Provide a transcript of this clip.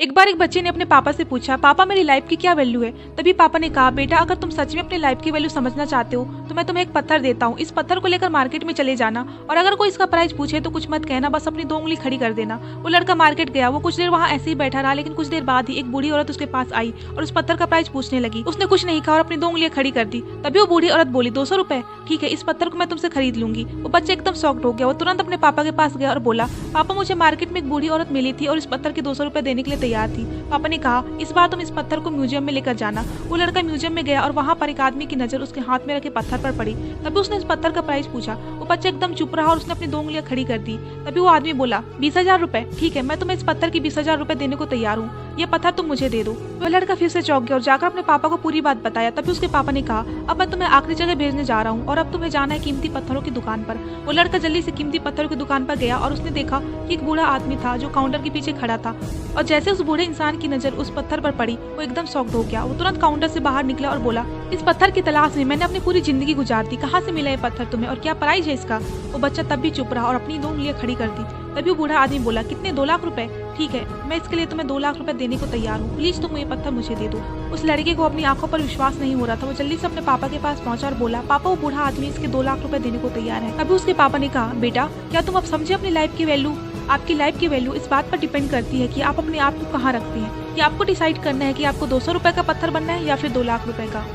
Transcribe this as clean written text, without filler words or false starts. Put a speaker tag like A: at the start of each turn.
A: एक बार एक बच्चे ने अपने पापा से पूछा, पापा मेरी लाइफ की क्या वैल्यू है। तभी पापा ने कहा, बेटा अगर तुम सच में अपनी लाइफ की वैल्यू समझना चाहते हो तो मैं तुम्हें एक पत्थर देता हूँ। इस पत्थर को लेकर मार्केट में चले जाना और अगर कोई इसका प्राइस पूछे तो कुछ मत कहना, बस अपनी 2 उंगली खड़ी कर देना। वो लड़का मार्केट गया। वो कुछ देर वहाँ ऐसे ही बैठा रहा, लेकिन कुछ देर बाद ही एक बूढ़ी औरत उसके पास आई और उस पत्थर का प्राइस पूछने लगी। उसने कुछ नहीं कहा और अपनी 2 उंगलियां खड़ी कर दी। तभी वो बूढ़ी औरत बोली, 200 रुपए, ठीक है, इस पत्थर को मैं तुमसे खरीद लूंगी। वो बच्चा एकदम शॉक्ड हो गया। वो तुरंत अपने पापा के पास गया और बोला, पापा मुझे मार्केट में एक बूढ़ी औरत मिली थी और इस पत्थर के 200 रुपए देने के लिए तैयार थी। पापा ने कहा, इस बार तुम इस पत्थर को म्यूजियम में लेकर जाना। वो लड़का म्यूजियम में गया और वहाँ पर एक आदमी की नजर उसके हाथ में रखे पत्थर पर पड़ी। तभी उसने इस पत्थर का प्राइस पूछा। वो बच्चा एकदम चुप रहा और उसने अपनी 2 उंगलियां खड़ी कर दी। तभी वो आदमी बोला, 20,000 रुपए, ठीक है, मैं तुम्हें इस पत्थर की 20,000 रुपए देने को तैयार हूँ। ये पत्थर तुम मुझे दे दो। वह लड़का फिर से चौंक गया और जाकर अपने पापा को पूरी बात बताया। तभी उसके पापा ने कहा, अब मैं तुम्हें आखिरी जगह भेजने जा रहा हूँ और अब तुम्हें जाना है कीमती पत्थरों की दुकान पर। वो लड़का जल्दी से कीमती पत्थरों की दुकान पर गया और उसने देखा कि एक बूढ़ा आदमी था जो काउंटर के पीछे खड़ा था। और जैसे उस बूढ़े इंसान की नजर उस पत्थर पर पड़ी, वो एकदम शॉक्ड हो गया। वो तुरंत काउंटर से बाहर निकला और बोला, इस पत्थर की तलाश में मैंने अपनी पूरी जिंदगी गुजार दी। कहाँ से मिला ये पत्थर तुम्हें और क्या प्राइस है इसका? वो बच्चा तब भी चुप रहा और अपनी 2 उंगलियां खड़ी कर दी। तभी वो बूढ़ा आदमी बोला, कितने? 2 लाख रुपए, ठीक है, मैं इसके लिए तुम्हें 2 लाख रुपए देने को तैयार हूँ। प्लीज तुम ये पत्थर मुझे दे दो। उस लड़के को अपनी आंखों पर विश्वास नहीं हो रहा था। वो जल्दी से अपने पापा के पास पहुंचा और बोला, पापा वो बूढ़ा आदमी इसके 2 लाख रुपए देने को तैयार है। तभी उसके पापा ने कहा, बेटा क्या तुम अब समझे अपनी लाइफ की वैल्यू? आपकी लाइफ की वैल्यू इस बात पर डिपेंड करती है कि आप अपने आप को कहाँ रखते हैं। ये आपको डिसाइड करना है कि आपको 200 रुपए का पत्थर बनना है या फिर 2 लाख रुपए का।